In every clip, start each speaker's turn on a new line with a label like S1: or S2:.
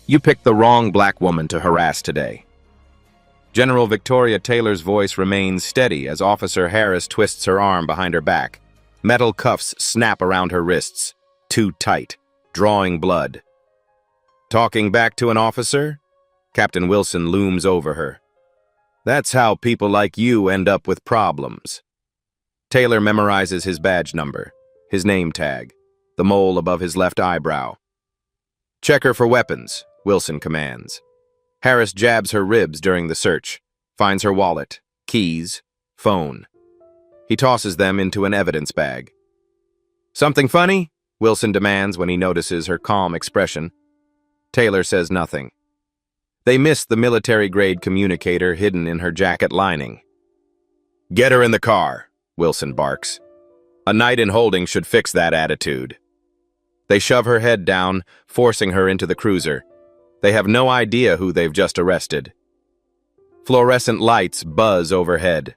S1: You picked the wrong black woman to harass today. General Victoria Taylor's voice remains steady as Officer Harris twists her arm behind her back. Metal cuffs snap around her wrists, too tight, drawing blood. Talking back to an officer? Captain Wilson looms over her. That's how people like you end up with problems. Taylor memorizes his badge number, his name tag, the mole above his left eyebrow. Check her for weapons, Wilson commands. Harris jabs her ribs during the search, finds her wallet, keys, phone. He tosses them into an evidence bag. Something funny? Wilson demands when he notices her calm expression. Taylor says nothing. They miss the military-grade communicator hidden in her jacket lining. Get her in the car, Wilson barks. A night in holding should fix that attitude. They shove her head down, forcing her into the cruiser. They have no idea who they've just arrested. Fluorescent lights buzz overhead.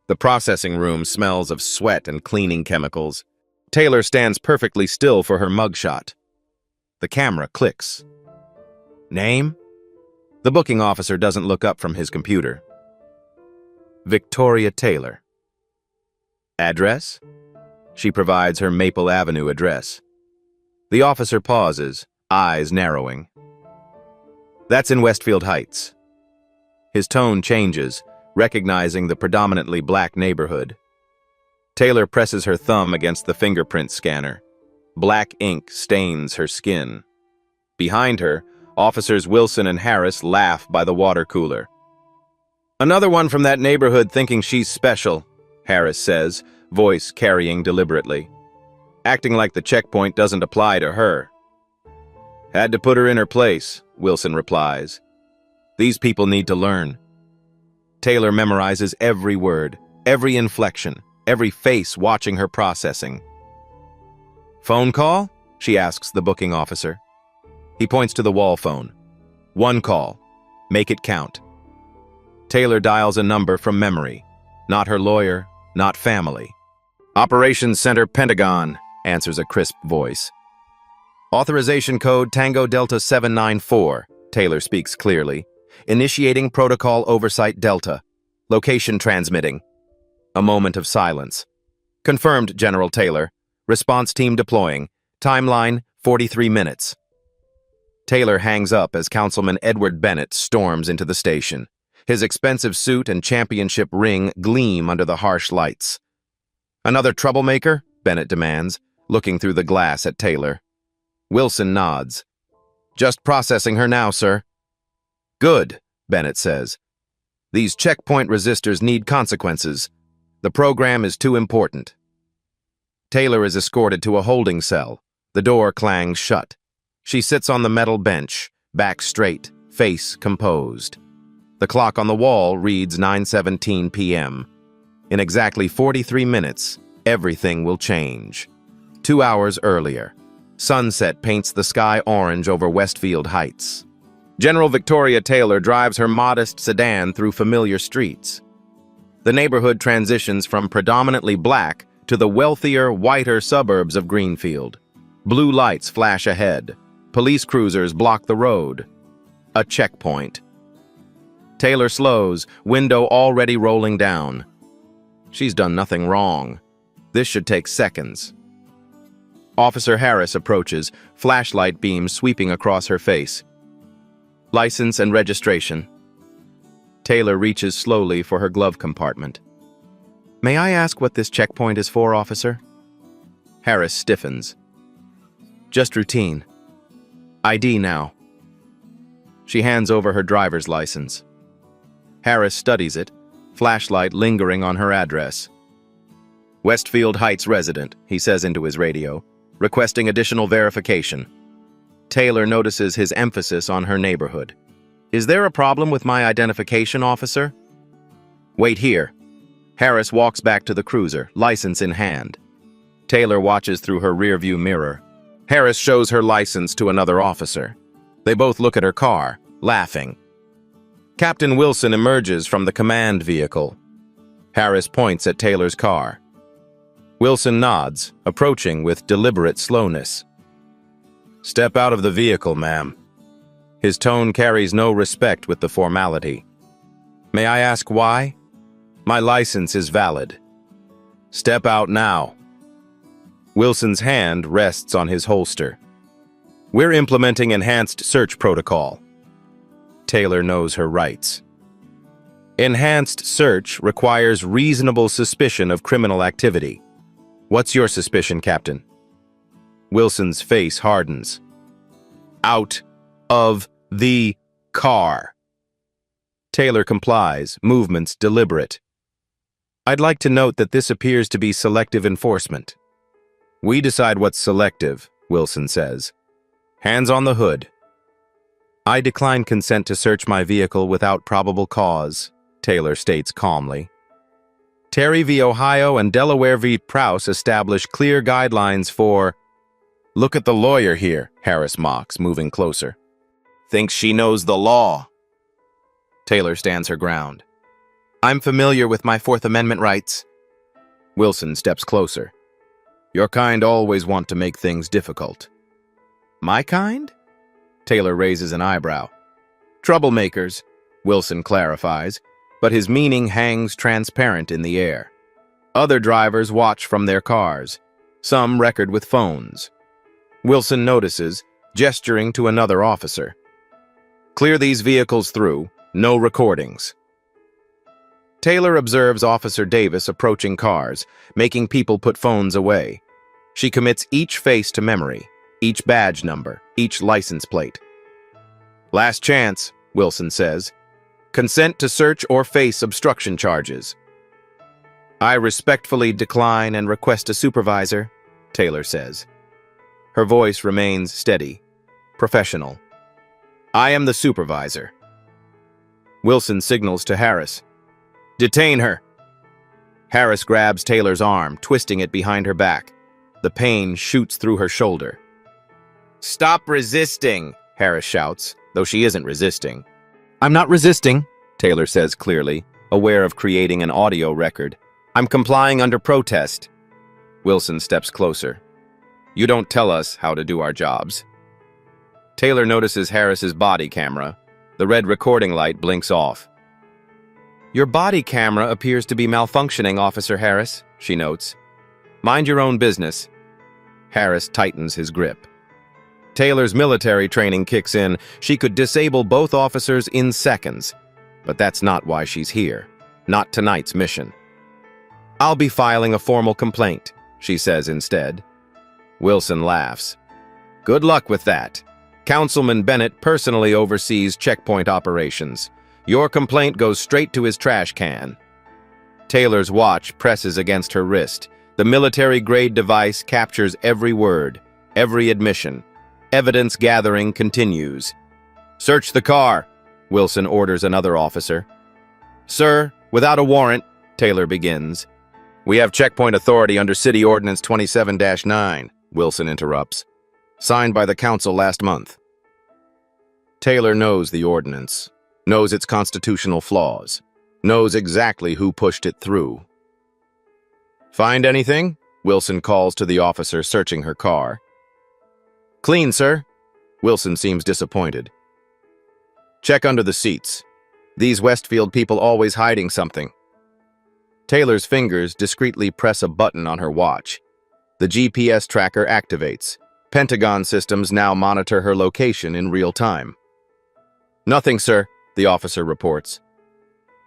S1: The processing room smells of sweat and cleaning chemicals. Taylor stands perfectly still for her mugshot. The camera clicks. Name? The booking officer doesn't look up from his computer. Victoria Taylor. Address? She provides her Maple Avenue address. The officer pauses, eyes narrowing. That's in Westfield Heights. His tone changes, recognizing the predominantly black neighborhood. Taylor presses her thumb against the fingerprint scanner. Black ink stains her skin. Behind her, Officers Wilson and Harris laugh by the water cooler. Another one from that neighborhood thinking she's special, Harris says, voice carrying deliberately. Acting like the checkpoint doesn't apply to her. Had to put her in her place, Wilson replies. These people need to learn. Taylor memorizes every word, every inflection, every face watching her processing. Phone call? She asks the booking officer. He points to the wall phone. One call. Make it count. Taylor dials a number from memory. Not her lawyer, not family. Operations Center Pentagon, answers a crisp voice. Authorization code Tango Delta 794, Taylor speaks clearly. Initiating protocol oversight Delta. Location transmitting. A moment of silence. Confirmed, General Taylor. Response team deploying. Timeline, 43 minutes. Taylor hangs up as Councilman Edward Bennett storms into the station. His expensive suit and championship ring gleam under the harsh lights. Another troublemaker? Bennett demands, looking through the glass at Taylor. Wilson nods. Just processing her now, sir. Good, Bennett says. These checkpoint resistors need consequences. The program is too important. Taylor is escorted to a holding cell. The door clangs shut. She sits on the metal bench, back straight, face composed. The clock on the wall reads 9:17 p.m. In exactly 43 minutes, everything will change. 2 hours earlier, sunset paints the sky orange over Westfield Heights. General Victoria Taylor drives her modest sedan through familiar streets. The neighborhood transitions from predominantly black to the wealthier, whiter suburbs of Greenfield. Blue lights flash ahead. Police cruisers block the road. A checkpoint. Taylor slows, window already rolling down. She's done nothing wrong. This should take seconds. Officer Harris approaches, flashlight beams sweeping across her face. License and registration. Taylor reaches slowly for her glove compartment. May I ask what this checkpoint is for, officer? Harris stiffens. Just routine. ID now. She hands over her driver's license. Harris studies it, flashlight lingering on her address. Westfield Heights resident, he says into his radio, requesting additional verification. Taylor notices his emphasis on her neighborhood. Is there a problem with my identification, officer? Wait here. Harris walks back to the cruiser, license in hand. Taylor watches through her rearview mirror. Harris shows her license to another officer. They both look at her car, laughing. Captain Wilson emerges from the command vehicle. Harris points at Taylor's car. Wilson nods, approaching with deliberate slowness. Step out of the vehicle, ma'am. His tone carries no respect with the formality. May I ask why? My license is valid. Step out now. Wilson's hand rests on his holster. We're implementing enhanced search protocol. Taylor knows her rights. Enhanced search requires reasonable suspicion of criminal activity. What's your suspicion, Captain? Wilson's face hardens. Out of the car. Taylor complies, movements deliberate. I'd like to note that this appears to be selective enforcement. We decide what's selective, Wilson says. Hands on the hood. I decline consent to search my vehicle without probable cause, Taylor states calmly. Terry v. Ohio and Delaware v. Prowse establish clear guidelines for... Look at the lawyer here, Harris mocks, moving closer. Thinks she knows the law. Taylor stands her ground. I'm familiar with my Fourth Amendment rights. Wilson steps closer. Your kind always want to make things difficult. My kind? Taylor raises an eyebrow. Troublemakers, Wilson clarifies, but his meaning hangs transparent in the air. Other drivers watch from their cars, some record with phones. Wilson notices, gesturing to another officer. Clear these vehicles through, no recordings. Taylor observes Officer Davis approaching cars, making people put phones away. She commits each face to memory, each badge number, each license plate. Last chance, Wilson says. Consent to search or face obstruction charges. I respectfully decline and request a supervisor, Taylor says. Her voice remains steady, professional. I am the supervisor. Wilson signals to Harris. Detain her. Harris grabs Taylor's arm, twisting it behind her back. The pain shoots through her shoulder. Stop resisting, Harris shouts, though she isn't resisting. I'm not resisting, Taylor says clearly, aware of creating an audio record. I'm complying under protest. Wilson steps closer. You don't tell us how to do our jobs. Taylor notices Harris's body camera. The red recording light blinks off. Your body camera appears to be malfunctioning, Officer Harris, she notes. Mind your own business. Harris tightens his grip. Taylor's military training kicks in. She could disable both officers in seconds. But that's not why she's here. Not tonight's mission. I'll be filing a formal complaint, she says instead. Wilson laughs. Good luck with that. Councilman Bennett personally oversees checkpoint operations. Your complaint goes straight to his trash can. Taylor's watch presses against her wrist. The military-grade device captures every word, every admission. Evidence gathering continues. Search the car, Wilson orders another officer. Sir, without a warrant, Taylor begins. We have checkpoint authority under City Ordinance 27-9, Wilson interrupts. Signed by the council last month. Taylor knows the ordinance, knows its constitutional flaws, knows exactly who pushed it through. Find anything? Wilson calls to the officer searching her car. Clean, sir. Wilson seems disappointed. Check under the seats. These Westfield people always hiding something. Taylor's fingers discreetly press a button on her watch. The GPS tracker activates. Pentagon systems now monitor her location in real time. Nothing, sir, the officer reports.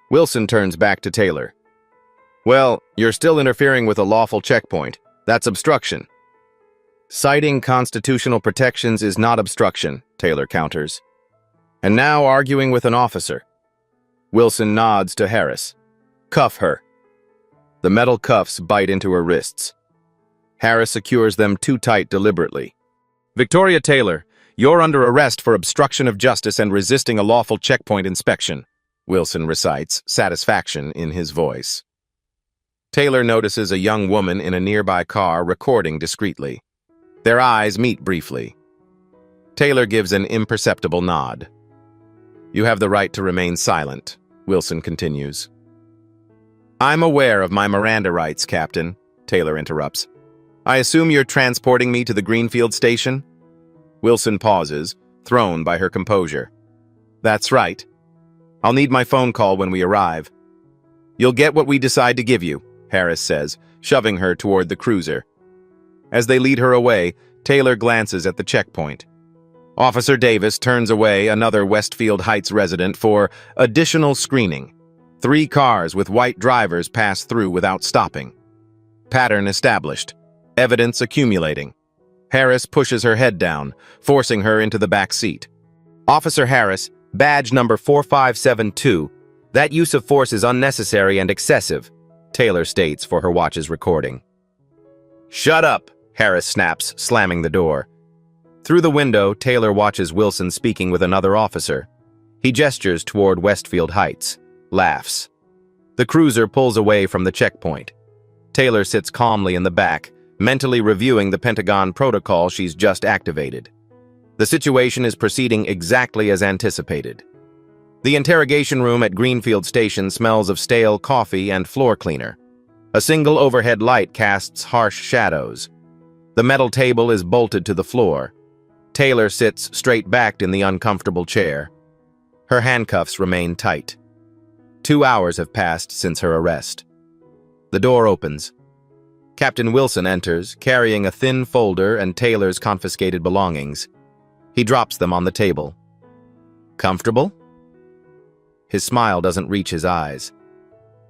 S1: Wilson turns back to Taylor. Well, you're still interfering with a lawful checkpoint. That's obstruction. Citing constitutional protections is not obstruction, Taylor counters. And now arguing with an officer. Wilson nods to Harris. Cuff her. The metal cuffs bite into her wrists. Harris secures them too tight deliberately. Victoria Taylor, you're under arrest for obstruction of justice and resisting a lawful checkpoint inspection, Wilson recites, satisfaction in his voice. Taylor notices a young woman in a nearby car recording discreetly. Their eyes meet briefly. Taylor gives an imperceptible nod. You have the right to remain silent, Wilson continues. I'm aware of my Miranda rights, Captain, Taylor interrupts. I assume you're transporting me to the Greenfield station? Wilson pauses, thrown by her composure. "That's right. I'll need my phone call when we arrive." "You'll get what we decide to give you," Harris says, shoving her toward the cruiser. As they lead her away, Taylor glances at the checkpoint. Officer Davis turns away another Westfield Heights resident for additional screening. 3 cars with white drivers pass through without stopping. Pattern established. Evidence accumulating. Harris pushes her head down, forcing her into the back seat. "Officer Harris, badge number 4572. That use of force is unnecessary and excessive," Taylor states for her watch's recording. "Shut up," Harris snaps, slamming the door. Through the window, Taylor watches Wilson speaking with another officer. He gestures toward Westfield Heights, laughs. The cruiser pulls away from the checkpoint. Taylor sits calmly in the back, mentally reviewing the Pentagon protocol she's just activated. The situation is proceeding exactly as anticipated. The interrogation room at Greenfield Station smells of stale coffee and floor cleaner. A single overhead light casts harsh shadows. The metal table is bolted to the floor. Taylor sits straight-backed in the uncomfortable chair. Her handcuffs remain tight. 2 hours have passed since her arrest. The door opens. Captain Wilson enters, carrying a thin folder and Taylor's confiscated belongings. He drops them on the table. "Comfortable?" His smile doesn't reach his eyes.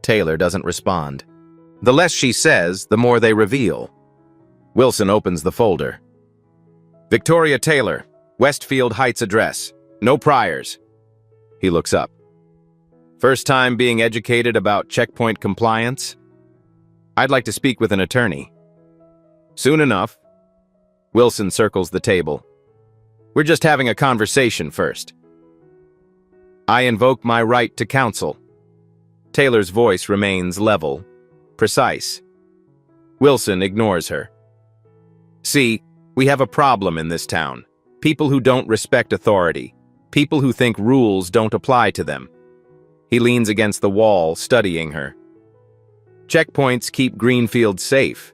S1: Taylor doesn't respond. The less she says, the more they reveal. Wilson opens the folder. "Victoria Taylor, Westfield Heights address. No priors." He looks up. "First time being educated about checkpoint compliance? I'd like to speak with an attorney." "Soon enough." Wilson circles the table. "We're just having a conversation first." "I invoke my right to counsel." Taylor's voice remains level, precise. Wilson ignores her. "See, we have a problem in this town. People who don't respect authority. People who think rules don't apply to them." He leans against the wall, studying her. "Checkpoints keep Greenfield safe.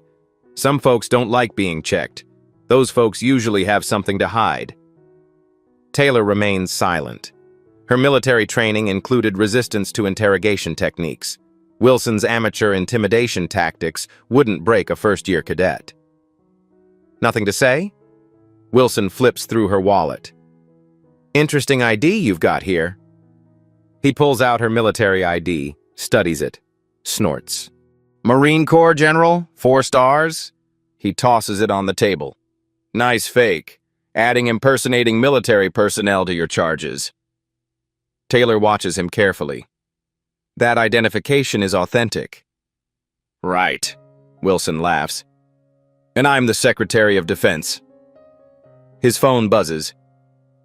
S1: Some folks don't like being checked. Those folks usually have something to hide." Taylor remains silent. Her military training included resistance to interrogation techniques. Wilson's amateur intimidation tactics wouldn't break a first-year cadet. "Nothing to say?" Wilson flips through her wallet. "Interesting ID you've got here." He pulls out her military ID, studies it, snorts. "Marine Corps General, 4 stars?" He tosses it on the table. "Nice fake, adding impersonating military personnel to your charges." Taylor watches him carefully. "That identification is authentic." "Right," Wilson laughs. "And I'm the Secretary of Defense." His phone buzzes.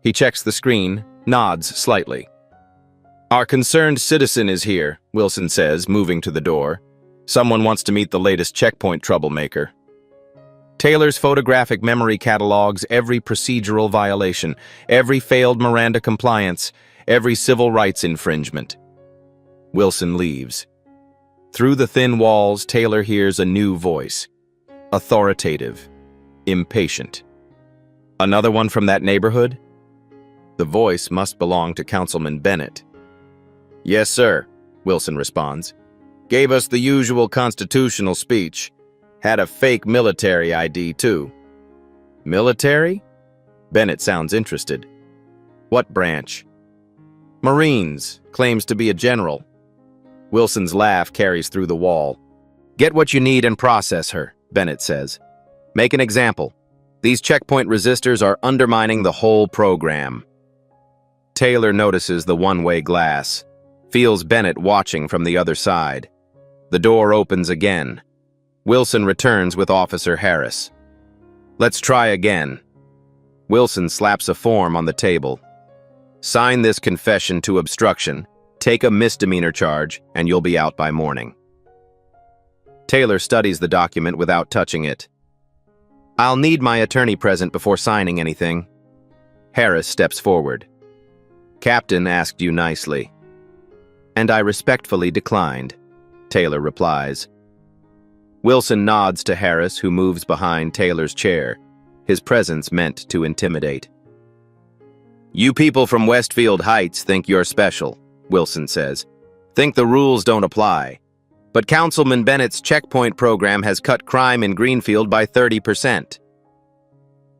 S1: He checks the screen, nods slightly. "Our concerned citizen is here," Wilson says, moving to the door. "Someone wants to meet the latest checkpoint troublemaker." Taylor's photographic memory catalogs every procedural violation, every failed Miranda compliance, every civil rights infringement. Wilson leaves. Through the thin walls, Taylor hears a new voice. Authoritative. Impatient. Another one from that neighborhood? The voice must belong to Councilman Bennett. "Yes, sir," Wilson responds. "Gave us the usual constitutional speech. Had a fake military ID, too." "Military?" Bennett sounds interested. "What branch?" "Marines. Claims to be a general." Wilson's laugh carries through the wall. "Get what you need and process her," Bennett says. "Make an example. These checkpoint resistors are undermining the whole program." Taylor notices the one-way glass, feels Bennett watching from the other side. The door opens again. Wilson returns with Officer Harris. "Let's try again." Wilson slaps a form on the table. "Sign this confession to obstruction, take a misdemeanor charge, and you'll be out by morning." Taylor studies the document without touching it. "I'll need my attorney present before signing anything." Harris steps forward. "Captain asked you nicely." "And I respectfully declined," Taylor replies. Wilson nods to Harris, who moves behind Taylor's chair, his presence meant to intimidate. You people from Westfield Heights think you're special, Wilson says. Think the rules don't apply. But Councilman Bennett's checkpoint program has cut crime in Greenfield by 30%.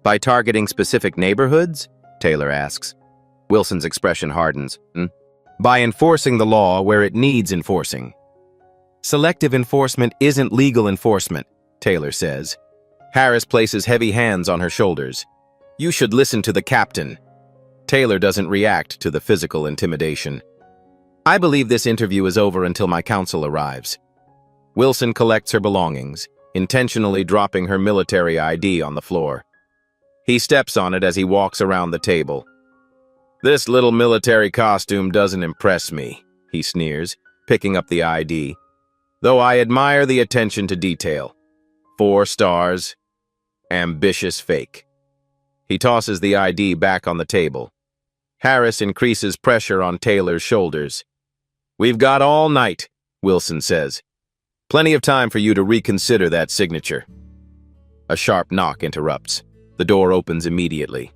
S1: By targeting specific neighborhoods? Taylor asks. Wilson's expression hardens. By enforcing the law where it needs enforcing. Selective enforcement isn't legal enforcement, Taylor says. Harris places heavy hands on her shoulders. You should listen to the captain. Taylor doesn't react to the physical intimidation. I believe this interview is over until my counsel arrives. Wilson collects her belongings, intentionally dropping her military ID on the floor. He steps on it as he walks around the table. This little military costume doesn't impress me, he sneers, picking up the ID. Though I admire the attention to detail. 4 stars. Ambitious fake. He tosses the ID back on the table. Harris increases pressure on Taylor's shoulders. We've got all night, Wilson says. Plenty of time for you to reconsider that signature. A sharp knock interrupts. The door opens immediately.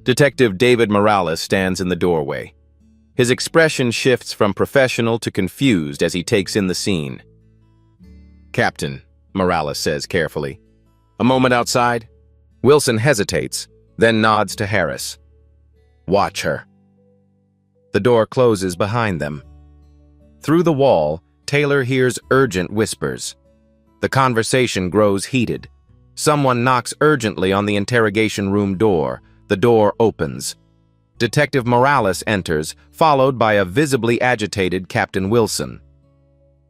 S1: Detective David Morales stands in the doorway. His expression shifts from professional to confused as he takes in the scene. Captain, Morales says carefully. A moment outside? Wilson hesitates, then nods to Harris. Watch her. The door closes behind them. Through the wall, Taylor hears urgent whispers. The conversation grows heated. Someone knocks urgently on the interrogation room door. The door opens. Detective Morales enters, followed by a visibly agitated Captain Wilson.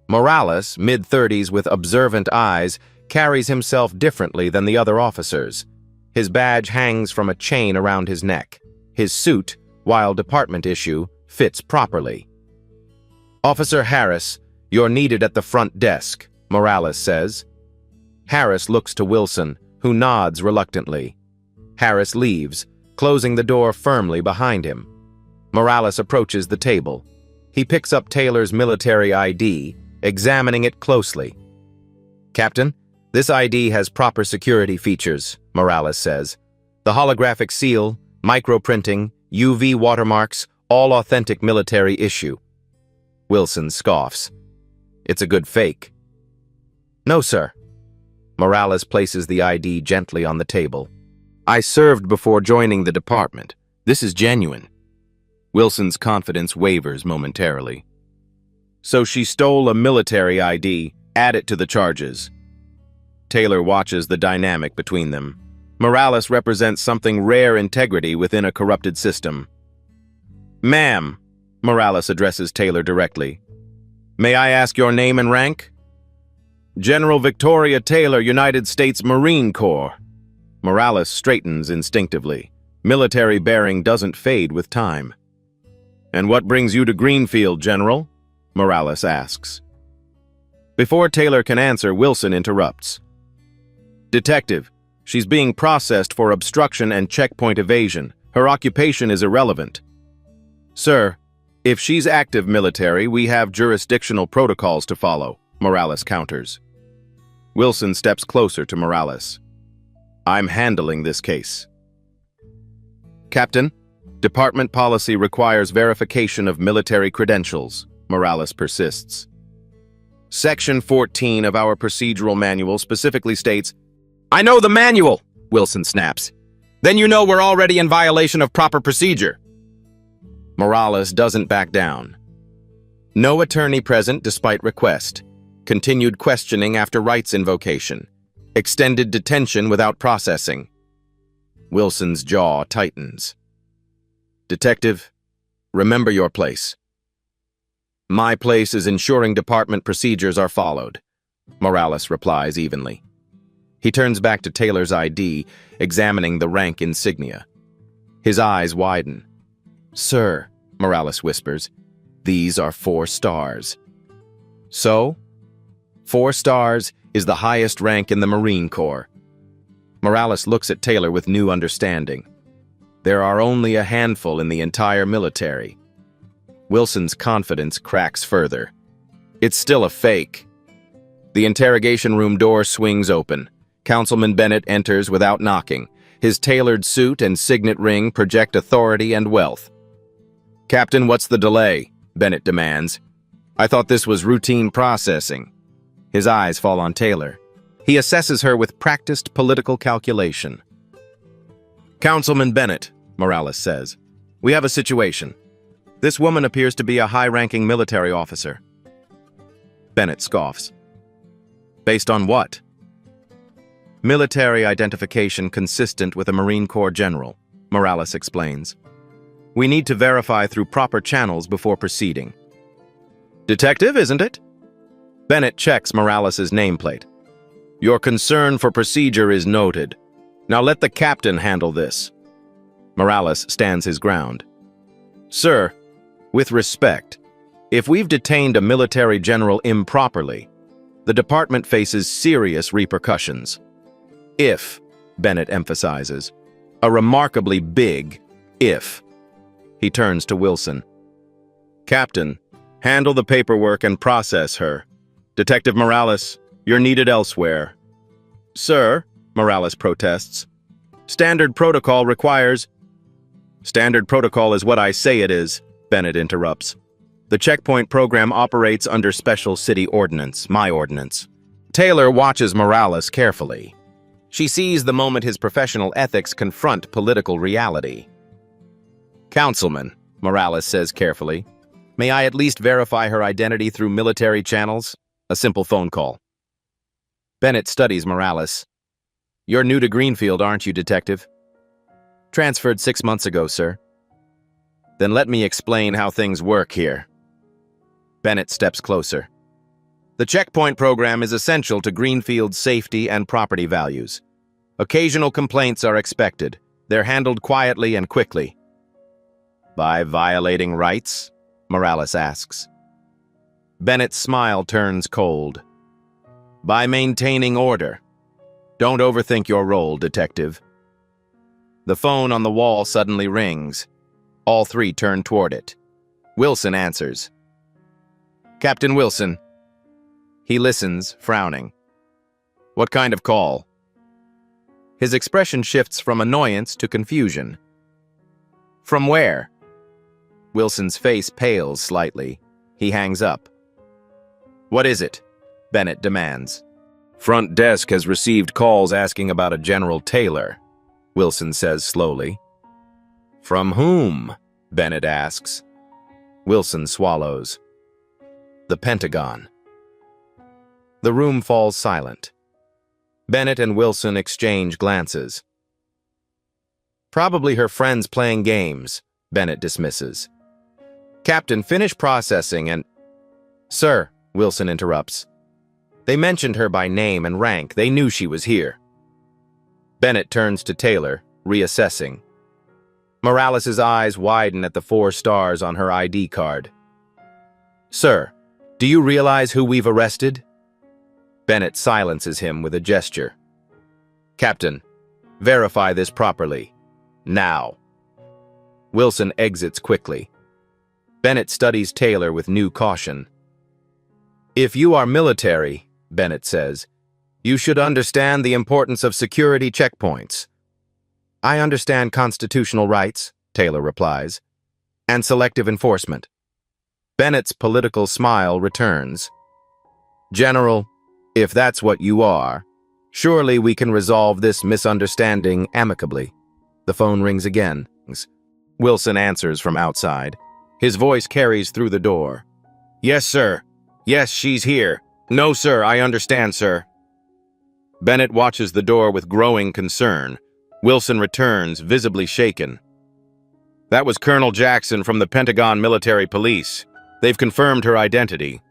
S1: Morales, mid-30s with observant eyes, carries himself differently than the other officers. His badge hangs from a chain around his neck. His suit, while department issue, fits properly. Officer Harris, you're needed at the front desk, Morales says. Harris looks to Wilson, who nods reluctantly. Harris leaves, closing the door firmly behind him. Morales approaches the table. He picks up Taylor's military ID, examining it closely. Captain, this ID has proper security features, Morales says. The holographic seal, microprinting, UV watermarks, all authentic military issue. Wilson scoffs. It's a good fake. No, sir. Morales places the ID gently on the table. I served before joining the department. This is genuine. Wilson's confidence wavers momentarily. So she stole a military ID, add it to the charges. Taylor watches the dynamic between them. Morales represents something rare integrity within a corrupted system. Ma'am, Morales addresses Taylor directly. May I ask your name and rank? General Victoria Taylor, United States Marine Corps. Morales straightens instinctively. Military bearing doesn't fade with time. And what brings you to Greenfield, General? Morales asks. Before Taylor can answer, Wilson interrupts. Detective, she's being processed for obstruction and checkpoint evasion. Her occupation is irrelevant. Sir, if she's active military, we have jurisdictional protocols to follow, Morales counters. Wilson steps closer to Morales. I'm handling this case. Captain, department policy requires verification of military credentials, Morales persists. Section 14 of our procedural manual specifically states, I know the manual, Wilson snaps. Then you know we're already in violation of proper procedure. Morales doesn't back down. No attorney present despite request. Continued questioning after rights invocation. Extended detention without processing. Wilson's jaw tightens. Detective, remember your place. My place is ensuring department procedures are followed, Morales replies evenly. He turns back to Taylor's ID, examining the rank insignia. His eyes widen. Sir, Morales whispers, these are 4 stars. So? 4 stars is the highest rank in the Marine Corps. Morales looks at Taylor with new understanding. There are only a handful in the entire military. Wilson's confidence cracks further. It's still a fake. The interrogation room door swings open. Councilman Bennett enters without knocking. His tailored suit and signet ring project authority and wealth. "Captain, what's the delay?" Bennett demands. "I thought this was routine processing." His eyes fall on Taylor. He assesses her with practiced political calculation. "Councilman Bennett," Morales says, "we have a situation. This woman appears to be a high-ranking military officer." Bennett scoffs. "Based on what?" "Military identification consistent with a Marine Corps general," Morales explains. "We need to verify through proper channels before proceeding." "Detective, isn't it?" Bennett checks Morales' nameplate. "Your concern for procedure is noted. Now let the captain handle this." Morales stands his ground. "Sir, with respect, if we've detained a military general improperly, the department faces serious repercussions. If," Bennett emphasizes, "a remarkably big if." He turns to Wilson. "Captain, handle the paperwork and process her. Detective Morales, you're needed elsewhere." "Sir," Morales protests, "standard protocol requires—" "Standard protocol is what I say it is," Bennett interrupts. "The checkpoint program operates under special city ordinance, my ordinance." Taylor watches Morales carefully. She sees the moment his professional ethics confront political reality. "Councilman," Morales says carefully, "may I at least verify her identity through military channels? A simple phone call." Bennett studies Morales. "You're new to Greenfield, aren't you, Detective?" "Transferred 6 months ago, sir." "Then let me explain how things work here." Bennett steps closer. "The checkpoint program is essential to Greenfield's safety and property values. Occasional complaints are expected. They're handled quietly and quickly." "By violating rights?" Morales asks. Bennett's smile turns cold. "By maintaining order. Don't overthink your role, Detective." The phone on the wall suddenly rings. All three turn toward it. Wilson answers. "Captain Wilson." He listens, frowning. "What kind of call?" His expression shifts from annoyance to confusion. "From where?" Wilson's face pales slightly. He hangs up. "What is it?" Bennett demands. "Front desk has received calls asking about a General Taylor," Wilson says slowly. "From whom?" Bennett asks. Wilson swallows. "The Pentagon." The room falls silent. Bennett and Wilson exchange glances. "Probably her friends playing games," Bennett dismisses. "Captain, finish processing and—" "Sir," Wilson interrupts. "They mentioned her by name and rank. They knew she was here." Bennett turns to Taylor, reassessing. Morales' eyes widen at the 4 stars on her ID card. "Sir, do you realize who we've arrested?" Bennett silences him with a gesture. "Captain, verify this properly. Now." Wilson exits quickly. Bennett studies Taylor with new caution. "If you are military," Bennett says, "you should understand the importance of security checkpoints." "I understand constitutional rights," Taylor replies, "and selective enforcement." Bennett's political smile returns. "General, if that's what you are, surely we can resolve this misunderstanding amicably." The phone rings again. Wilson answers from outside. His voice carries through the door. "Yes, sir. Yes, she's here. No, sir, I understand, sir." Bennett watches the door with growing concern. Wilson returns, visibly shaken. "That was Colonel Jackson from the Pentagon Military Police. They've confirmed her identity."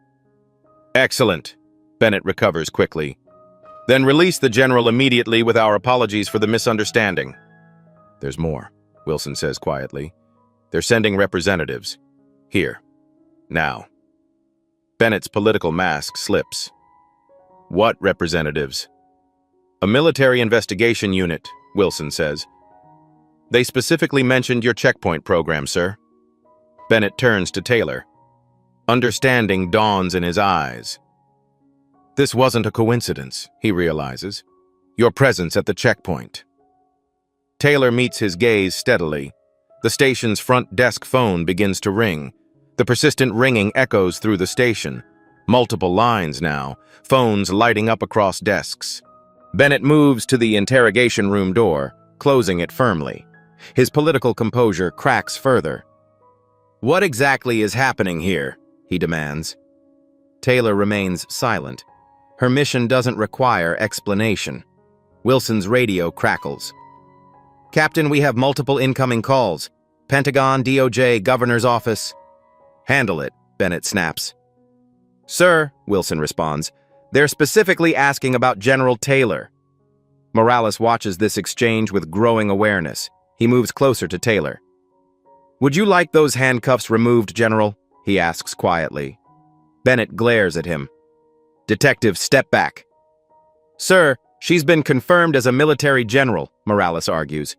S1: "Excellent." Bennett recovers quickly. "Then release the general immediately with our apologies for the misunderstanding." "There's more," Wilson says quietly. "They're sending representatives. Here. Now." Bennett's political mask slips. "What representatives?" "A military investigation unit," Wilson says. "They specifically mentioned your checkpoint program, sir." Bennett turns to Taylor. Understanding dawns in his eyes. This wasn't a coincidence, he realizes. Your presence at the checkpoint. Taylor meets his gaze steadily. The station's front desk phone begins to ring. The persistent ringing echoes through the station. Multiple lines now, phones lighting up across desks. Bennett moves to the interrogation room door, closing it firmly. His political composure cracks further. "What exactly is happening here?" he demands. Taylor remains silent. Her mission doesn't require explanation. Wilson's radio crackles. "Captain, we have multiple incoming calls. Pentagon, DOJ, Governor's Office." "Handle it," Bennett snaps. "Sir," Wilson responds, "they're specifically asking about General Taylor." Morales watches this exchange with growing awareness. He moves closer to Taylor. "Would you like those handcuffs removed, General?" he asks quietly. Bennett glares at him. "Detective, step back." "Sir, she's been confirmed as a military general," Morales argues.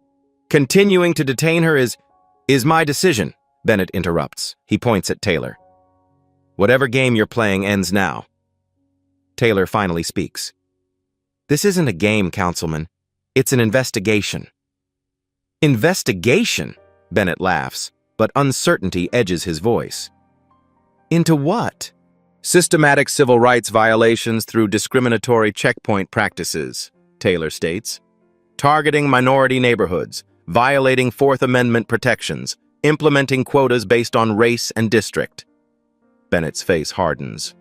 S1: "Continuing to detain her is my decision," Bennett interrupts. He points at Taylor. "Whatever game you're playing ends now." Taylor finally speaks. "This isn't a game, Councilman. It's an investigation." "Investigation?" Bennett laughs, but uncertainty edges his voice. "Into what?" "Systematic civil rights violations through discriminatory checkpoint practices," Taylor states. "Targeting minority neighborhoods, violating Fourth Amendment protections, implementing quotas based on race and district." Bennett's face hardens.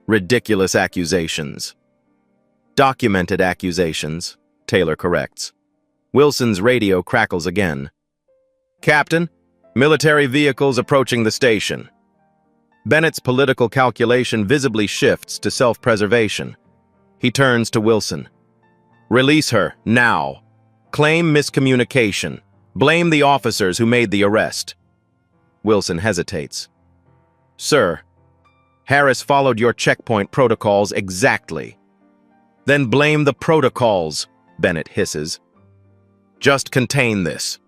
S1: "Ridiculous accusations." "Documented accusations," Taylor corrects. Wilson's radio crackles again. "Captain, military vehicles approaching the station." Bennett's political calculation visibly shifts to self-preservation. He turns to Wilson. "Release her, now. Claim miscommunication. Blame the officers who made the arrest." Wilson hesitates. "Sir, Harris followed your checkpoint protocols exactly." "Then blame the protocols," Bennett hisses. "Just contain this."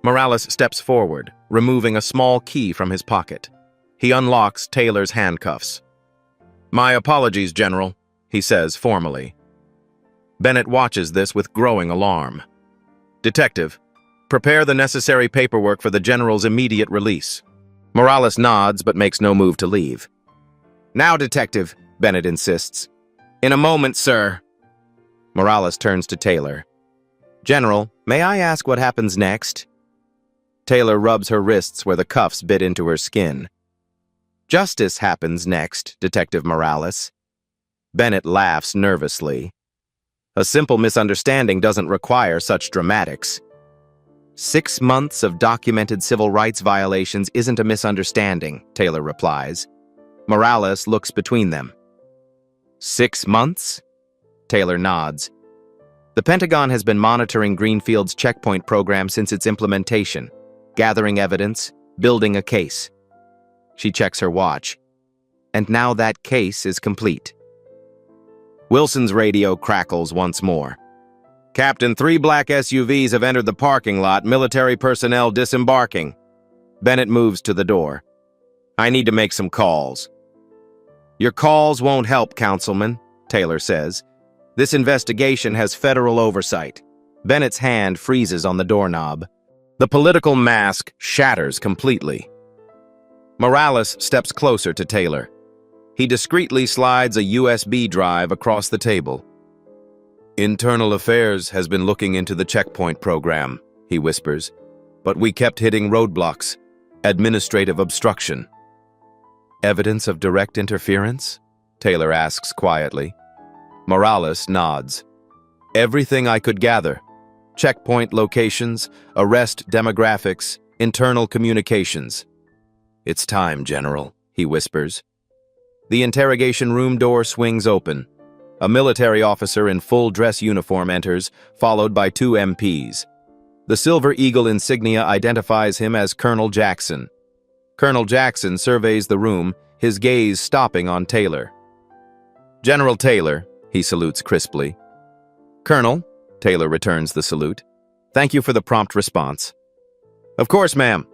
S1: Morales steps forward, removing a small key from his pocket. He unlocks Taylor's handcuffs. "My apologies, General," he says formally. Bennett watches this with growing alarm. "Detective, prepare the necessary paperwork for the General's immediate release." Morales nods but makes no move to leave. "Now, Detective," Bennett insists. "In a moment, sir." Morales turns to Taylor. "General, may I ask what happens next?" Taylor rubs her wrists where the cuffs bit into her skin. "Justice happens next, Detective Morales." Bennett laughs nervously. "A simple misunderstanding doesn't require such dramatics." 6 months of documented civil rights violations isn't a misunderstanding, Taylor replies. Morales looks between them. 6 months? Taylor nods. The Pentagon has been monitoring Greenfield's checkpoint program since its implementation, gathering evidence, building a case. She checks her watch. And now that case is complete. Wilson's radio crackles once more. "Captain, 3 black SUVs have entered the parking lot, military personnel disembarking." Bennett moves to the door. "I need to make some calls." "Your calls won't help, Councilman," Taylor says. "This investigation has federal oversight." Bennett's hand freezes on the doorknob. The political mask shatters completely. Morales steps closer to Taylor. He discreetly slides a USB drive across the table. "Internal Affairs has been looking into the checkpoint program," he whispers. "But we kept hitting roadblocks. Administrative obstruction." "Evidence of direct interference?" Taylor asks quietly. Morales nods. "Everything I could gather. Checkpoint locations, arrest demographics, internal communications." "It's time, General," he whispers. The interrogation room door swings open. A military officer in full dress uniform enters, followed by 2 MPs. The Silver Eagle insignia identifies him as Colonel Jackson. Colonel Jackson surveys the room, his gaze stopping on Taylor. "General Taylor," he salutes crisply. "Colonel," Taylor returns the salute. "Thank you for the prompt response." "Of course, ma'am."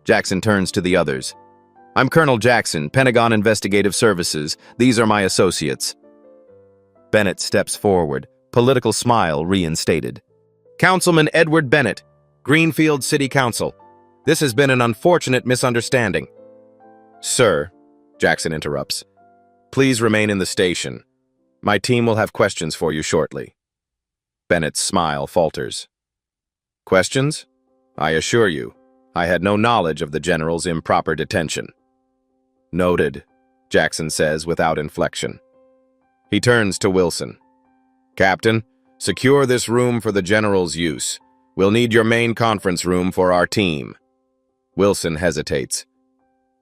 S1: Jackson turns to the others. "I'm Colonel Jackson, Pentagon Investigative Services. These are my associates." Bennett steps forward, political smile reinstated. Councilman Edward Bennett, Greenfield City Council. This has been an unfortunate misunderstanding. Sir, Jackson interrupts, please remain in the station. My team will have questions for you shortly. Bennett's smile falters. Questions? I assure you, I had no knowledge of the general's improper detention. Noted, Jackson says without inflection. He turns to Wilson. Captain, secure this room for the general's use. We'll need your main conference room for our team. Wilson hesitates.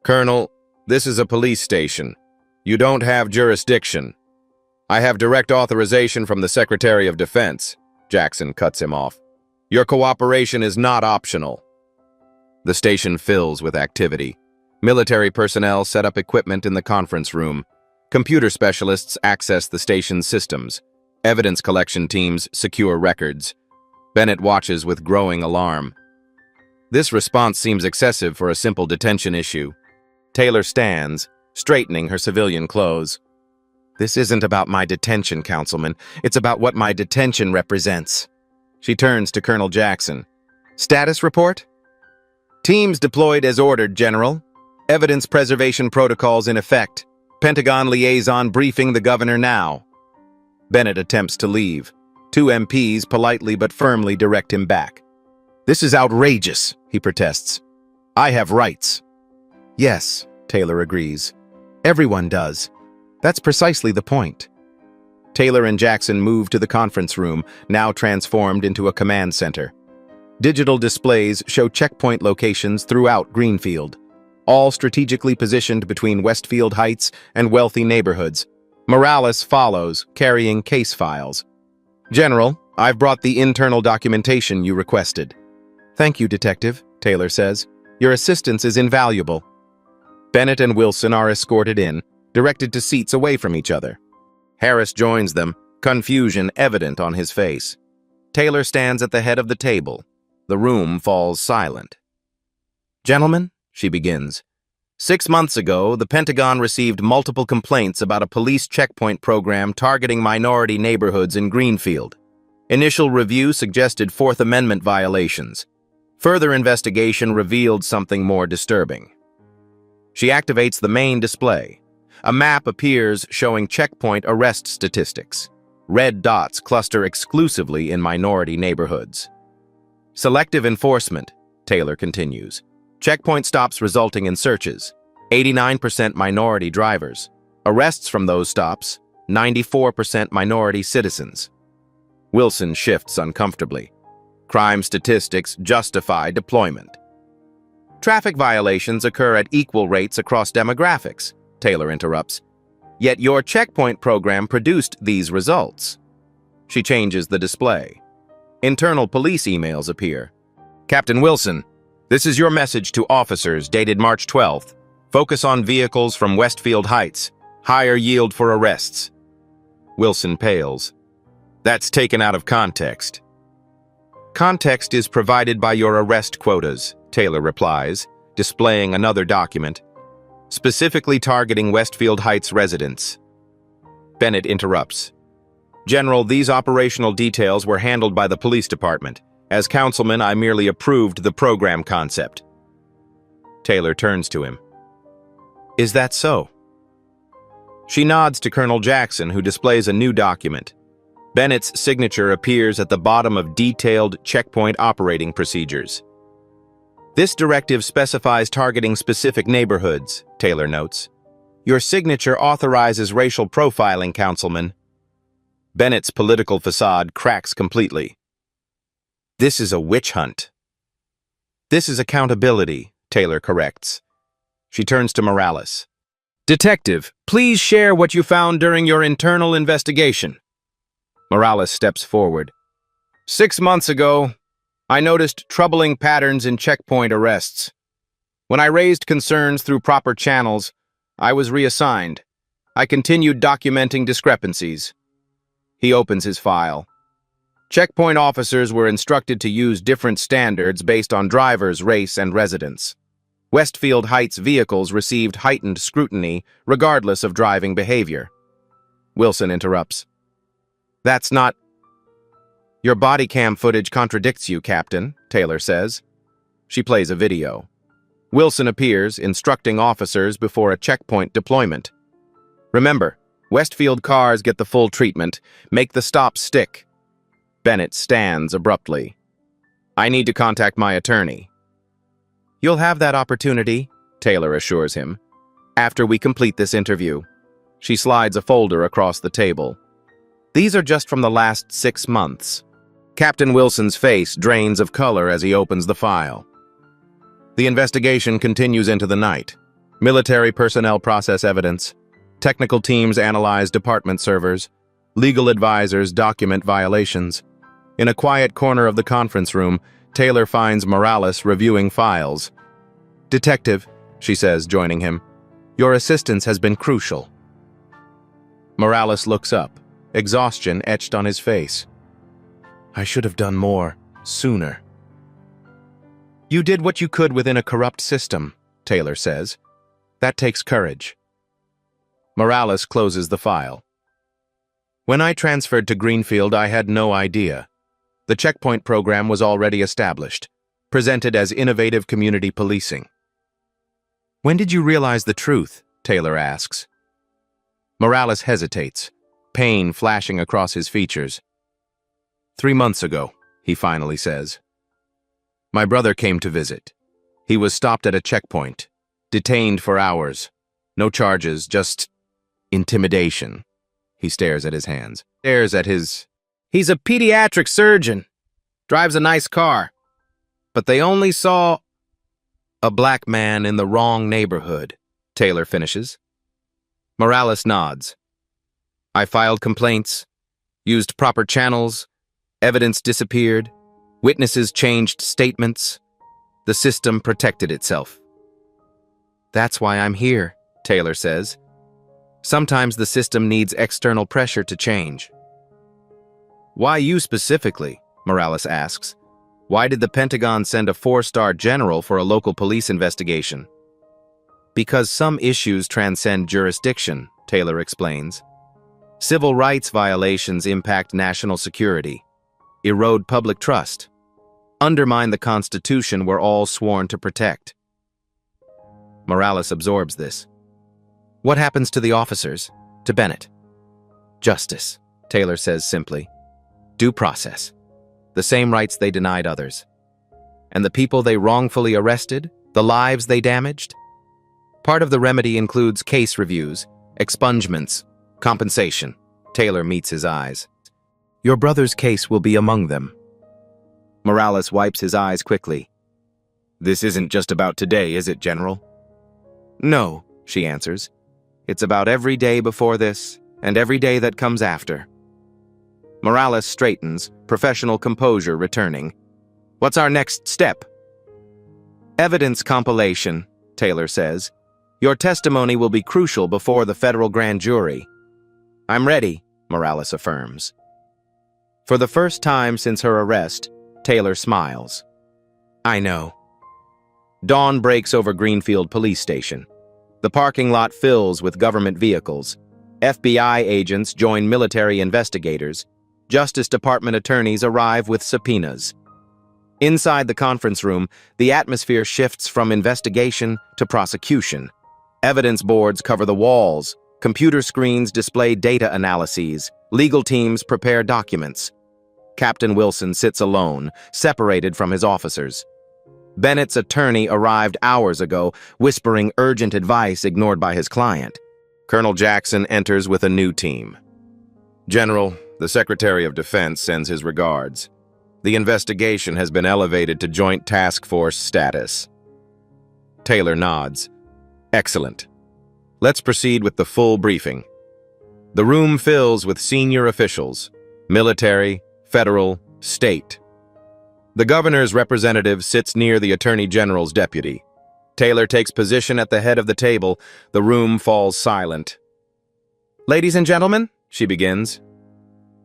S1: Colonel, this is a police station. You don't have jurisdiction. I have direct authorization from the Secretary of Defense. Jackson cuts him off. Your cooperation is not optional. The station fills with activity. Military personnel set up equipment in the conference room. Computer specialists access the station's systems. Evidence collection teams secure records. Bennett watches with growing alarm. This response seems excessive for a simple detention issue. Taylor stands, straightening her civilian clothes. This isn't about my detention, Councilman. It's about what my detention represents. She turns to Colonel Jackson. Status report? Teams deployed as ordered, General. Evidence preservation protocols in effect. Pentagon liaison briefing the governor now. Bennett attempts to leave. Two MPs politely but firmly direct him back. This is outrageous, he protests. I have rights. Yes, Taylor agrees. Everyone does. That's precisely the point. Taylor and Jackson move to the conference room, now transformed into a command center. Digital displays show checkpoint locations throughout Greenfield, all strategically positioned between Westfield Heights and wealthy neighborhoods. Morales follows, carrying case files. General, I've brought the internal documentation you requested. Thank you, Detective, Taylor says. Your assistance is invaluable. Bennett and Wilson are escorted in, directed to seats away from each other. Harris joins them, confusion evident on his face. Taylor stands at the head of the table. The room falls silent. Gentlemen, she begins. 6 months ago, the Pentagon received multiple complaints about a police checkpoint program targeting minority neighborhoods in Greenfield. Initial review suggested Fourth Amendment violations. Further investigation revealed something more disturbing. She activates the main display. A map appears showing checkpoint arrest statistics. Red dots cluster exclusively in minority neighborhoods. Selective enforcement, Taylor continues. Checkpoint stops resulting in searches. 89% minority drivers. Arrests from those stops, 94% minority citizens. Wilson shifts uncomfortably. Crime statistics justify deployment. Traffic violations occur at equal rates across demographics, Taylor interrupts. Yet your checkpoint program produced these results. She changes the display. Internal police emails appear. Captain Wilson, this is your message to officers dated March 12th. Focus on vehicles from Westfield Heights. Higher yield for arrests. Wilson pales. That's taken out of context. Context is provided by your arrest quotas, Taylor replies, displaying another document, specifically targeting Westfield Heights residents. Bennett interrupts. General, these operational details were handled by the police department. As councilman, I merely approved the program concept. Taylor turns to him. Is that so? She nods to Colonel Jackson, who displays a new document. Bennett's signature appears at the bottom of detailed checkpoint operating procedures. This directive specifies targeting specific neighborhoods, Taylor notes. Your signature authorizes racial profiling, Councilman. Bennett's political facade cracks completely. This is a witch hunt. This is accountability, Taylor corrects. She turns to Morales. Detective, please share what you found during your internal investigation. Morales steps forward. 6 months ago, I noticed troubling patterns in checkpoint arrests. When I raised concerns through proper channels, I was reassigned. I continued documenting discrepancies. He opens his file. Checkpoint officers were instructed to use different standards based on drivers' race and residence. Westfield Heights vehicles received heightened scrutiny regardless of driving behavior. Wilson interrupts. That's not... Your body cam footage contradicts you, Captain, Taylor says. She plays a video. Wilson appears, instructing officers before a checkpoint deployment. Remember, Westfield cars get the full treatment. Make the stop stick. Bennett stands abruptly. I need to contact my attorney. You'll have that opportunity, Taylor assures him, after we complete this interview. She slides a folder across the table. These are just from the last 6 months. Captain Wilson's face drains of color as he opens the file. The investigation continues into the night. Military personnel process evidence. Technical teams analyze department servers. Legal advisors document violations. In a quiet corner of the conference room, Taylor finds Morales reviewing files. Detective, she says, joining him, your assistance has been crucial. Morales looks up, exhaustion etched on his face. I should have done more, sooner. You did what you could within a corrupt system, Taylor says. That takes courage. Morales closes the file. When I transferred to Greenfield, I had no idea. The checkpoint program was already established, presented as innovative community policing. When did you realize the truth? Taylor asks. Morales hesitates, pain flashing across his features. 3 months ago, he finally says. My brother came to visit. He was stopped at a checkpoint, detained for hours. No charges, just intimidation. He stares at his hands. He's a pediatric surgeon. Drives a nice car. But they only saw a black man in the wrong neighborhood, Taylor finishes. Morales nods. I filed complaints, used proper channels, evidence disappeared, witnesses changed statements. The system protected itself. That's why I'm here, Taylor says. Sometimes the system needs external pressure to change. Why you specifically? Morales asks. Why did the Pentagon send a 4-star general for a local police investigation? Because some issues transcend jurisdiction, Taylor explains. Civil rights violations impact national security, erode public trust, undermine the Constitution we're all sworn to protect. Morales absorbs this. What happens to the officers? To Bennett? Justice, Taylor says simply. Due process. The same rights they denied others. And the people they wrongfully arrested? The lives they damaged? Part of the remedy includes case reviews, expungements, compensation. Taylor meets his eyes. Your brother's case will be among them. Morales wipes his eyes quickly. This isn't just about today, is it, General? No, she answers. It's about every day before this and every day that comes after. Morales straightens, professional composure returning. What's our next step? Evidence compilation, Taylor says. Your testimony will be crucial before the federal grand jury. I'm ready, Morales affirms. For the first time since her arrest, Taylor smiles. I know. Dawn breaks over Greenfield Police Station. The parking lot fills with government vehicles. FBI agents join military investigators. Justice Department attorneys arrive with subpoenas. Inside the conference room, the atmosphere shifts from investigation to prosecution. Evidence boards cover the walls. Computer screens display data analyses. Legal teams prepare documents. Captain Wilson sits alone, separated from his officers. Bennett's attorney arrived hours ago, whispering urgent advice ignored by his client. Colonel Jackson enters with a new team. General, the Secretary of Defense sends his regards. The investigation has been elevated to Joint Task Force status. Taylor nods. Excellent. Let's proceed with the full briefing. The room fills with senior officials, military, federal, state. The governor's representative sits near the Attorney General's deputy. Taylor takes position at the head of the table. The room falls silent. Ladies and gentlemen, she begins.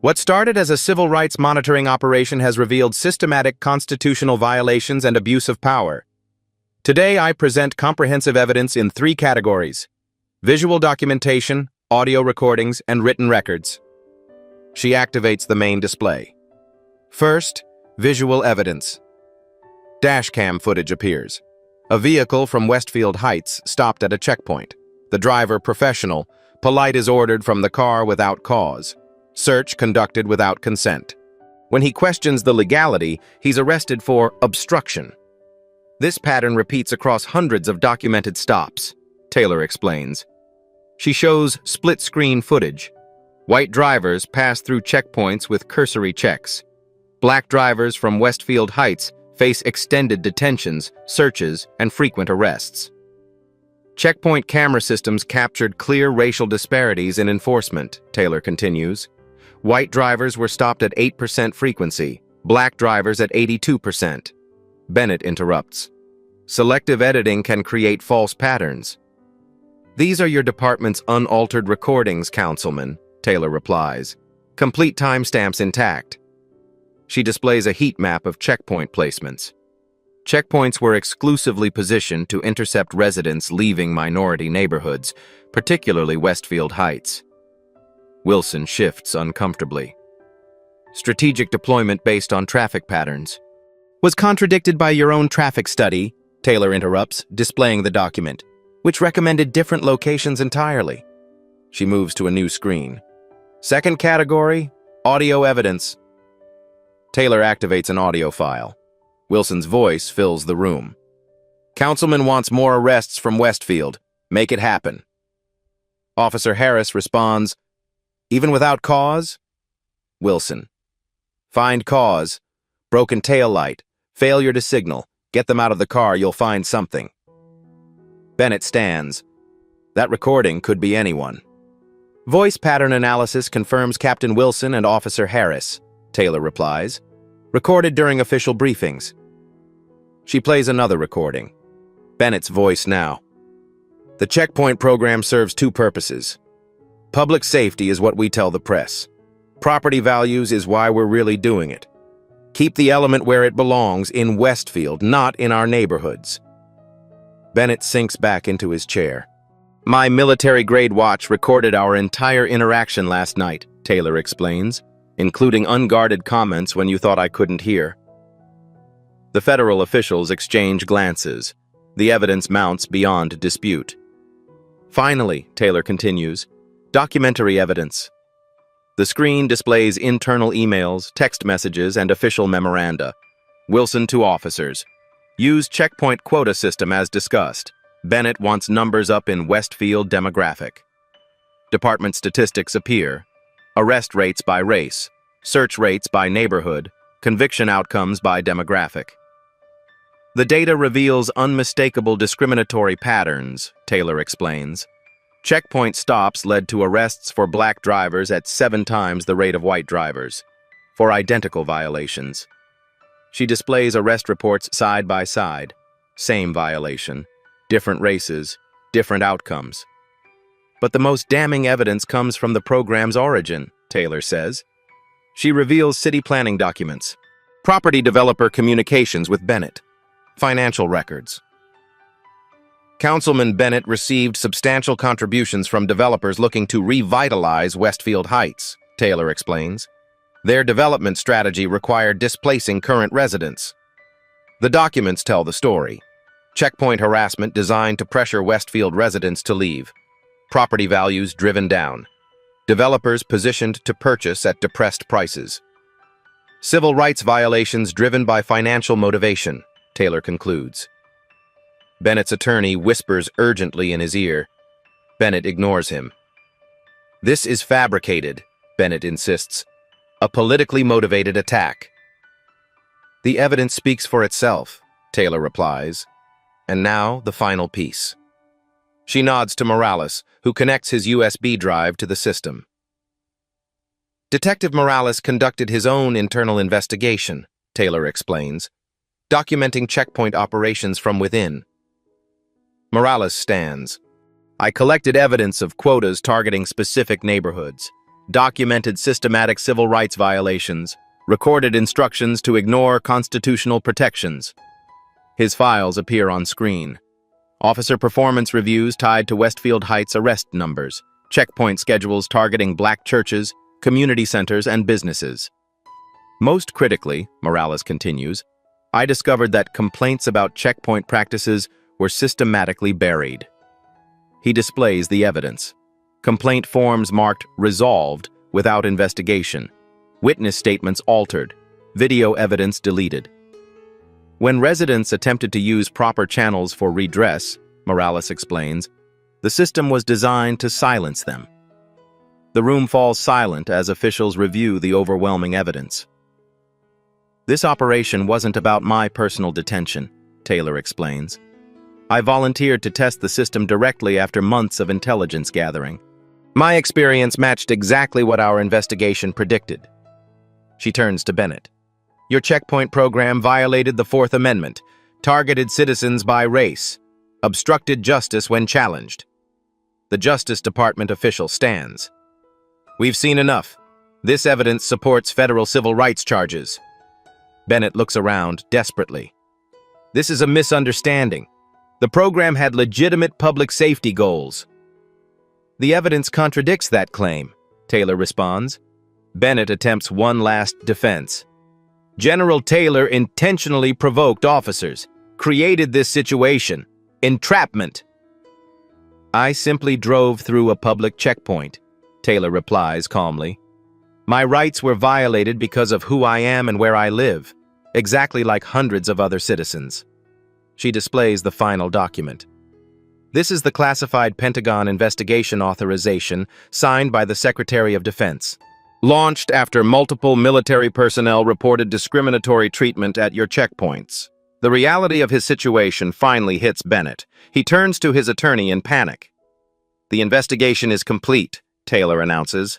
S1: What started as a civil rights monitoring operation has revealed systematic constitutional violations and abuse of power. Today, I present comprehensive evidence in 3 categories: visual documentation, audio recordings, and written records. She activates the main display. First, visual evidence. Dashcam footage appears. A vehicle from Westfield Heights stopped at a checkpoint. The driver professional, polite as ordered from the car without cause. Search conducted without consent. When he questions the legality, he's arrested for obstruction. This pattern repeats across hundreds of documented stops, Taylor explains. She shows split-screen footage. White drivers pass through checkpoints with cursory checks. Black drivers from Westfield Heights face extended detentions, searches, and frequent arrests. Checkpoint camera systems captured clear racial disparities in enforcement, Taylor continues. White drivers were stopped at 8% frequency, black drivers at 82%. Bennett interrupts. Selective editing can create false patterns. These are your department's unaltered recordings, Councilman, Taylor replies. Complete timestamps intact. She displays a heat map of checkpoint placements. Checkpoints were exclusively positioned to intercept residents leaving minority neighborhoods, particularly Westfield Heights. Wilson shifts uncomfortably. Strategic deployment based on traffic patterns. Was contradicted by your own traffic study, Taylor interrupts, displaying the document, which recommended different locations entirely. She moves to a new screen. Second category, audio evidence. Taylor activates an audio file. Wilson's voice fills the room. Councilman wants more arrests from Westfield. Make it happen. Officer Harris responds, even without cause? Wilson. Find cause. Broken tail light. Failure to signal. Get them out of the car, you'll find something. Bennett stands. That recording could be anyone. Voice pattern analysis confirms Captain Wilson and Officer Harris, Taylor replies. Recorded during official briefings. She plays another recording. Bennett's voice now. The checkpoint program serves two purposes. Public safety is what we tell the press. Property values is why we're really doing it. Keep the element where it belongs, in Westfield, not in our neighborhoods. Bennett sinks back into his chair. My military-grade watch recorded our entire interaction last night, Taylor explains, including unguarded comments when you thought I couldn't hear. The federal officials exchange glances. The evidence mounts beyond dispute. Finally, Taylor continues, documentary evidence. The screen displays internal emails, text messages, and official memoranda. Wilson to officers. Use checkpoint quota system as discussed. Bennett wants numbers up in Westfield demographic. Department statistics appear. Arrest rates by race, search rates by neighborhood, conviction outcomes by demographic. The data reveals unmistakable discriminatory patterns, Taylor explains. Checkpoint stops led to arrests for black drivers at 7 times the rate of white drivers, for identical violations. She displays arrest reports side by side. Same violation, different races, different outcomes. But the most damning evidence comes from the program's origin, Taylor says. She reveals city planning documents, property developer communications with Bennett, financial records. Councilman Bennett received substantial contributions from developers looking to revitalize Westfield Heights, Taylor explains. Their development strategy required displacing current residents. The documents tell the story. Checkpoint harassment designed to pressure Westfield residents to leave. Property values driven down. Developers positioned to purchase at depressed prices. Civil rights violations driven by financial motivation, Taylor concludes. Bennett's attorney whispers urgently in his ear. Bennett ignores him. This is fabricated, Bennett insists. A politically motivated attack. The evidence speaks for itself, Taylor replies. And now, the final piece. She nods to Morales, who connects his USB drive to the system. Detective Morales conducted his own internal investigation, Taylor explains, documenting checkpoint operations from within. Morales stands. I collected evidence of quotas targeting specific neighborhoods, documented systematic civil rights violations, recorded instructions to ignore constitutional protections. His files appear on screen. Officer performance reviews tied to Westfield Heights arrest numbers, checkpoint schedules targeting black churches, community centers, and businesses. Most critically, Morales continues, I discovered that complaints about checkpoint practices were systematically buried. He displays the evidence. Complaint forms marked resolved without investigation. Witness statements altered. Video evidence deleted. When residents attempted to use proper channels for redress, Morales explains, the system was designed to silence them. The room falls silent as officials review the overwhelming evidence. This operation wasn't about my personal detention, Taylor explains. I volunteered to test the system directly after months of intelligence gathering. My experience matched exactly what our investigation predicted. She turns to Bennett. Your checkpoint program violated the Fourth Amendment, targeted citizens by race, obstructed justice when challenged. The Justice Department official stands. We've seen enough. This evidence supports federal civil rights charges. Bennett looks around desperately. This is a misunderstanding. The program had legitimate public safety goals. The evidence contradicts that claim, Taylor responds. Bennett attempts one last defense. General Taylor intentionally provoked officers, created this situation. Entrapment. I simply drove through a public checkpoint, Taylor replies calmly. My rights were violated because of who I am and where I live, exactly like hundreds of other citizens. She displays the final document. This is the classified Pentagon investigation authorization signed by the Secretary of Defense. Launched after multiple military personnel reported discriminatory treatment at your checkpoints. The reality of his situation finally hits Bennett. He turns to his attorney in panic. The investigation is complete, Taylor announces.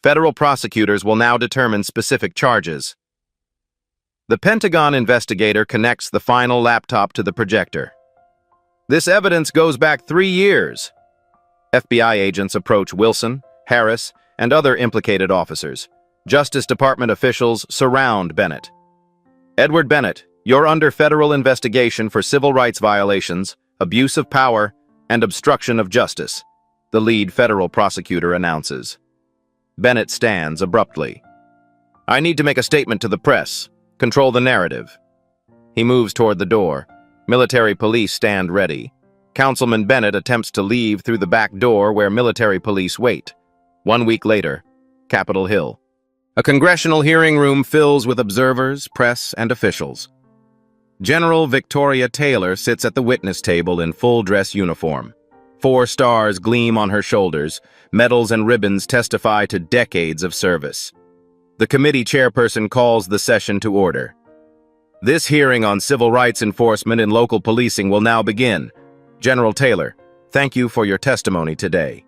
S1: Federal prosecutors will now determine specific charges. The Pentagon investigator connects the final laptop to the projector. This evidence goes back 3 years. FBI agents approach Wilson, Harris, and other implicated officers. Justice Department officials surround Bennett. Edward Bennett, you're under federal investigation for civil rights violations, abuse of power, and obstruction of justice, the lead federal prosecutor announces. Bennett stands abruptly. I need to make a statement to the press. Control the narrative. He moves toward the door. Military police stand ready. Councilman Bennett attempts to leave through the back door where military police wait. 1 week later, Capitol Hill. A congressional hearing room fills with observers, press, and officials. General Victoria Taylor sits at the witness table in full dress uniform. 4 stars gleam on her shoulders. Medals and ribbons testify to decades of service. The committee chairperson calls the session to order. This hearing on civil rights enforcement in local policing will now begin. General Taylor, thank you for your testimony today.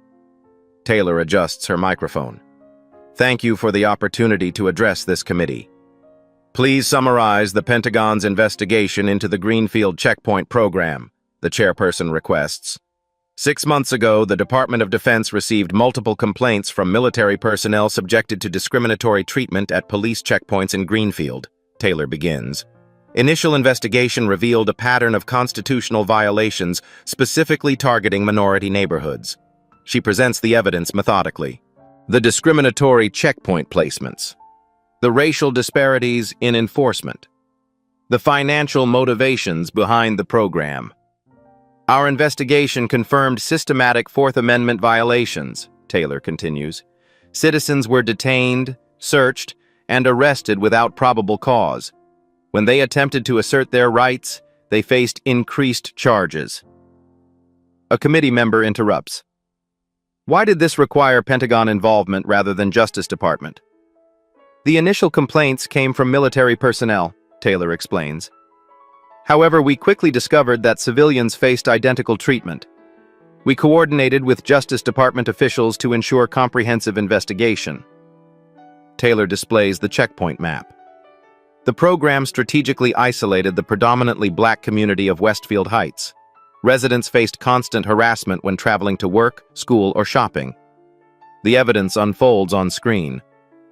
S1: Taylor adjusts her microphone. Thank you for the opportunity to address this committee. Please summarize the Pentagon's investigation into the Greenfield Checkpoint program, the chairperson requests. 6 months ago, the Department of Defense received multiple complaints from military personnel subjected to discriminatory treatment at police checkpoints in Greenfield, Taylor begins. Initial investigation revealed a pattern of constitutional violations specifically targeting minority neighborhoods. She presents the evidence methodically. The discriminatory checkpoint placements. The racial disparities in enforcement. The financial motivations behind the program. Our investigation confirmed systematic Fourth Amendment violations, Taylor continues. Citizens were detained, searched, and arrested without probable cause. When they attempted to assert their rights, they faced increased charges. A committee member interrupts. Why did this require Pentagon involvement rather than Justice Department? The initial complaints came from military personnel, Taylor explains. However, we quickly discovered that civilians faced identical treatment. We coordinated with Justice Department officials to ensure comprehensive investigation. Taylor displays the checkpoint map. The program strategically isolated the predominantly black community of Westfield Heights. Residents faced constant harassment when traveling to work, school, or shopping. The evidence unfolds on screen.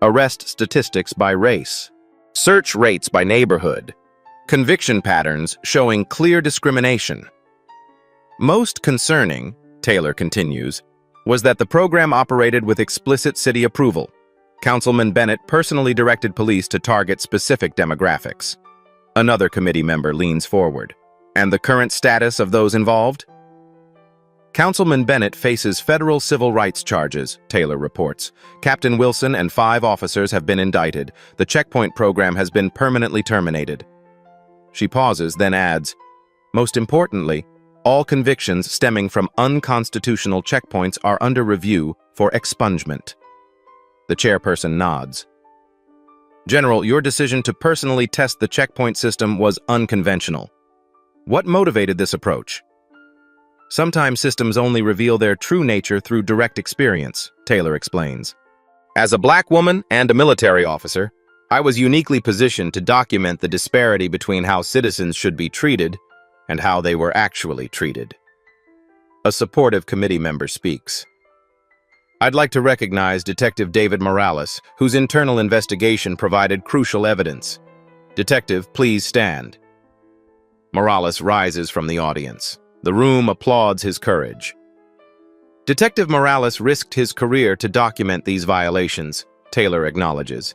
S1: Arrest statistics by race. Search rates by neighborhood. Conviction patterns showing clear discrimination. Most concerning, Taylor continues, was that the program operated with explicit city approval. Councilman Bennett personally directed police to target specific demographics. Another committee member leans forward. And the current status of those involved? Councilman Bennett faces federal civil rights charges, Taylor reports. Captain Wilson and 5 officers have been indicted. The checkpoint program has been permanently terminated. She pauses, then adds, most importantly, all convictions stemming from unconstitutional checkpoints are under review for expungement. The chairperson nods. General, your decision to personally test the checkpoint system was unconventional. What motivated this approach? Sometimes systems only reveal their true nature through direct experience, Taylor explains. As a black woman and a military officer, I was uniquely positioned to document the disparity between how citizens should be treated and how they were actually treated. A supportive committee member speaks. I'd like to recognize Detective David Morales, whose internal investigation provided crucial evidence. Detective, please stand. Morales rises from the audience. The room applauds his courage. Detective Morales risked his career to document these violations, Taylor acknowledges.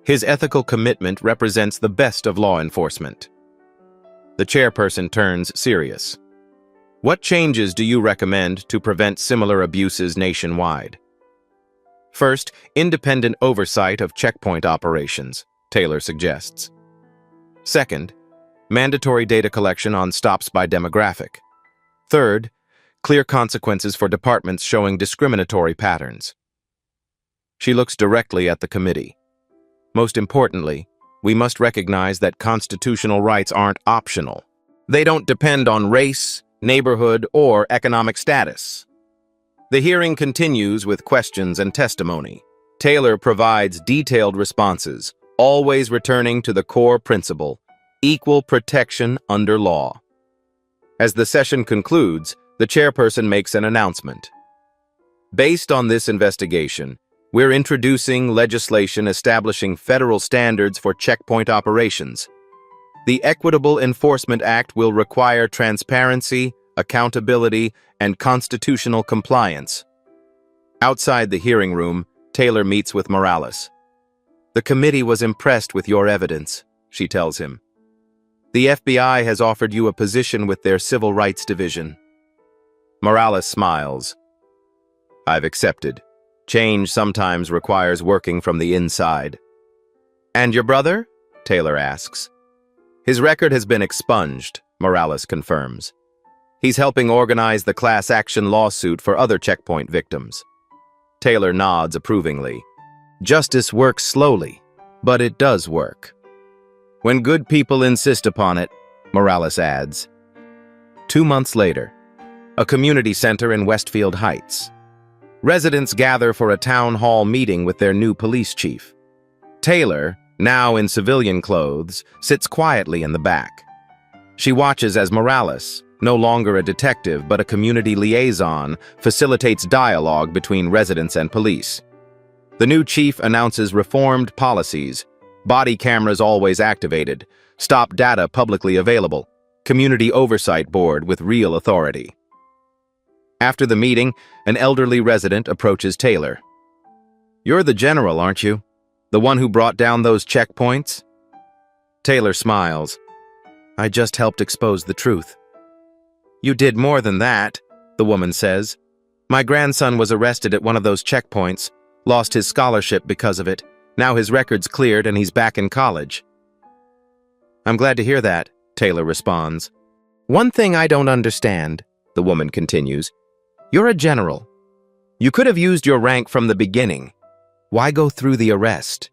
S1: His ethical commitment represents the best of law enforcement. The chairperson turns serious. What changes do you recommend to prevent similar abuses nationwide? First, independent oversight of checkpoint operations, Taylor suggests. Second, mandatory data collection on stops by demographic. Third, clear consequences for departments showing discriminatory patterns. She looks directly at the committee. Most importantly, we must recognize that constitutional rights aren't optional. They don't depend on race, neighborhood, or economic status. The hearing continues with questions and testimony. Taylor provides detailed responses, always returning to the core principle, equal protection under law. As the session concludes, the chairperson makes an announcement. Based on this investigation, we're introducing legislation establishing federal standards for checkpoint operations. The Equitable Enforcement Act will require transparency, accountability, and constitutional compliance. Outside the hearing room, Taylor meets with Morales. The committee was impressed with your evidence, she tells him. The FBI has offered you a position with their Civil Rights Division. Morales smiles. I've accepted. Change sometimes requires working from the inside. And your brother? Taylor asks. His record has been expunged, Morales confirms. He's helping organize the class action lawsuit for other checkpoint victims. Taylor nods approvingly. Justice works slowly, but it does work. When good people insist upon it, Morales adds. 2 months later, a community center in Westfield Heights. Residents gather for a town hall meeting with their new police chief. Taylor, now in civilian clothes, sits quietly in the back. She watches as Morales, no longer a detective but a community liaison, facilitates dialogue between residents and police. The new chief announces reformed policies, body cameras always activated, stop data publicly available, community oversight board with real authority. After the meeting, an elderly resident approaches Taylor. You're the general, aren't you? The one who brought down those checkpoints? Taylor smiles. I just helped expose the truth. You did more than that, the woman says. My grandson was arrested at one of those checkpoints, lost his scholarship because of it. Now his record's cleared and he's back in college. I'm glad to hear that, Taylor responds. One thing I don't understand, the woman continues. You're a general. You could have used your rank from the beginning. Why go through the arrest?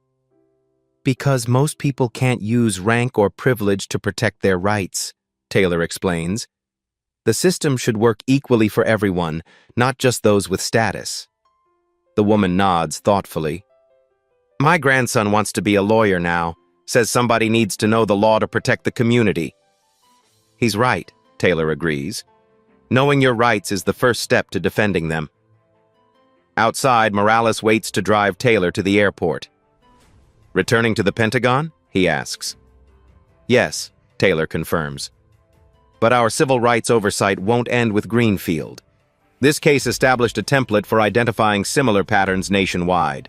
S1: Because most people can't use rank or privilege to protect their rights, Taylor explains. The system should work equally for everyone, not just those with status. The woman nods thoughtfully. My grandson wants to be a lawyer now, says somebody needs to know the law to protect the community. He's right, Taylor agrees. Knowing your rights is the first step to defending them. Outside, Morales waits to drive Taylor to the airport. Returning to the Pentagon? He asks. Yes, Taylor confirms. But our civil rights oversight won't end with Greenfield. This case established a template for identifying similar patterns nationwide.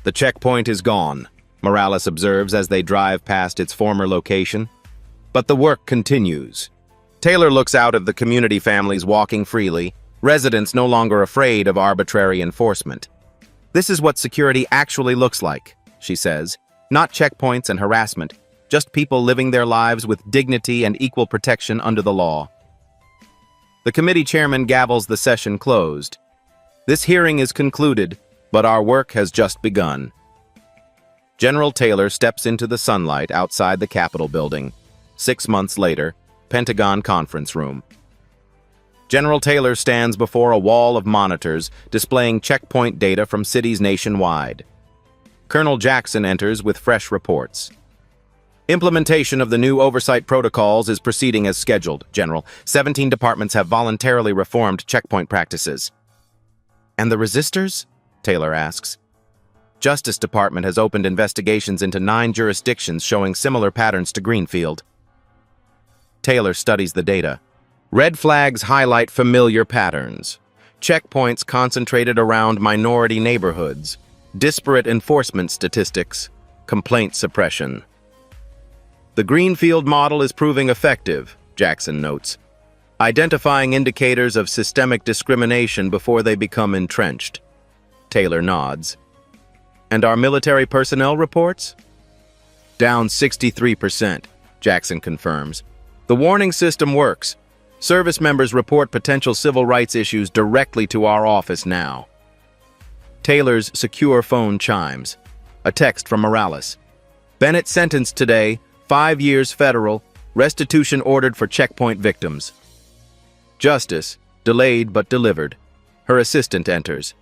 S1: The checkpoint is gone, Morales observes as they drive past its former location. But the work continues. Taylor looks out at the community families walking freely, residents no longer afraid of arbitrary enforcement. This is what security actually looks like, she says. Not checkpoints and harassment, just people living their lives with dignity and equal protection under the law. The committee chairman gavels the session closed. This hearing is concluded, but our work has just begun. General Taylor steps into the sunlight outside the Capitol building. 6 months later, Pentagon conference room. General Taylor stands before a wall of monitors displaying checkpoint data from cities nationwide. Colonel Jackson enters with fresh reports. Implementation of the new oversight protocols is proceeding as scheduled, General. 17 departments have voluntarily reformed checkpoint practices. And the resistors? Taylor asks. Justice Department has opened investigations into 9 jurisdictions showing similar patterns to Greenfield. Taylor studies the data. Red flags highlight familiar patterns. Checkpoints concentrated around minority neighborhoods. Disparate enforcement statistics. Complaint suppression. The Greenfield model is proving effective, Jackson notes, identifying indicators of systemic discrimination before they become entrenched. Taylor nods. And our military personnel reports? Down 63%, Jackson confirms. The warning system works. Service members report potential civil rights issues directly to our office now. Taylor's secure phone chimes. A text from Morales. Bennett sentenced today, 5 years federal, restitution ordered for checkpoint victims. Justice, delayed but delivered. Her assistant enters.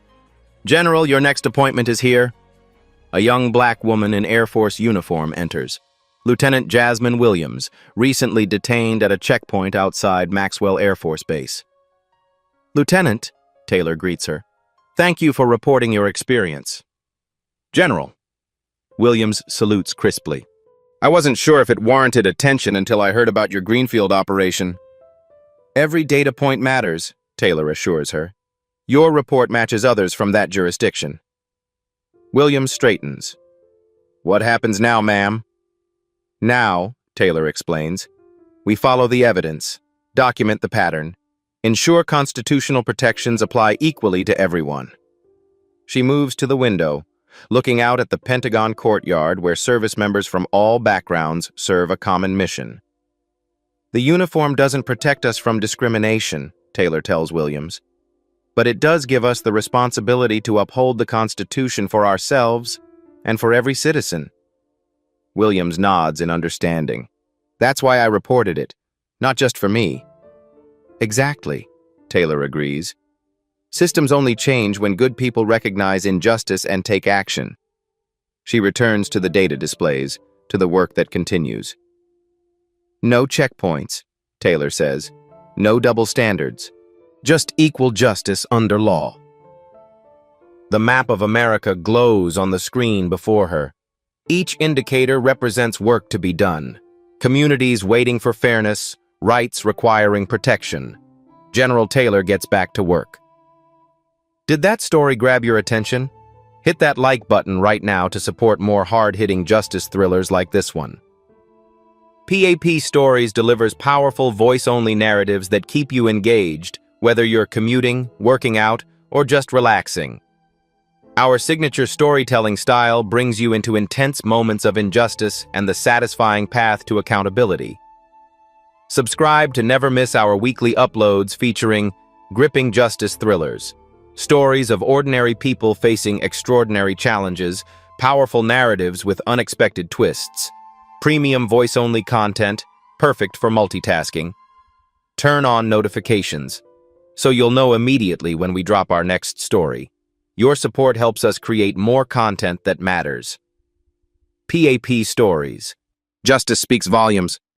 S1: General, your next appointment is here. A young black woman in Air Force uniform enters. Lieutenant Jasmine Williams, recently detained at a checkpoint outside Maxwell Air Force Base. Lieutenant, Taylor greets her. Thank you for reporting your experience. General. Williams salutes crisply. I wasn't sure if it warranted attention until I heard about your Greenfield operation. Every data point matters, Taylor assures her. Your report matches others from that jurisdiction. Williams straightens. What happens now, ma'am? Now, Taylor explains, we follow the evidence, document the pattern, ensure constitutional protections apply equally to everyone. She moves to the window, looking out at the Pentagon courtyard where service members from all backgrounds serve a common mission. The uniform doesn't protect us from discrimination, Taylor tells Williams, but it does give us the responsibility to uphold the Constitution for ourselves and for every citizen. Williams nods in understanding. That's why I reported it, not just for me. Exactly, Taylor agrees. Systems only change when good people recognize injustice and take action. She returns to the data displays, to the work that continues. No checkpoints, Taylor says. No double standards. Just equal justice under law. The map of America glows on the screen before her. Each indicator represents work to be done. Communities waiting for fairness, rights requiring protection. General Taylor gets back to work. Did that story grab your attention? Hit that like button right now to support more hard-hitting justice thrillers like this one. PAP Stories delivers powerful voice-only narratives that keep you engaged, whether you're commuting, working out, or just relaxing. Our signature storytelling style brings you into intense moments of injustice and the satisfying path to accountability. Subscribe to never miss our weekly uploads featuring gripping justice thrillers, stories of ordinary people facing extraordinary challenges, powerful narratives with unexpected twists, premium voice-only content, perfect for multitasking. Turn on notifications, so you'll know immediately when we drop our next story. Your support helps us create more content that matters. PAP Stories. Justice speaks volumes.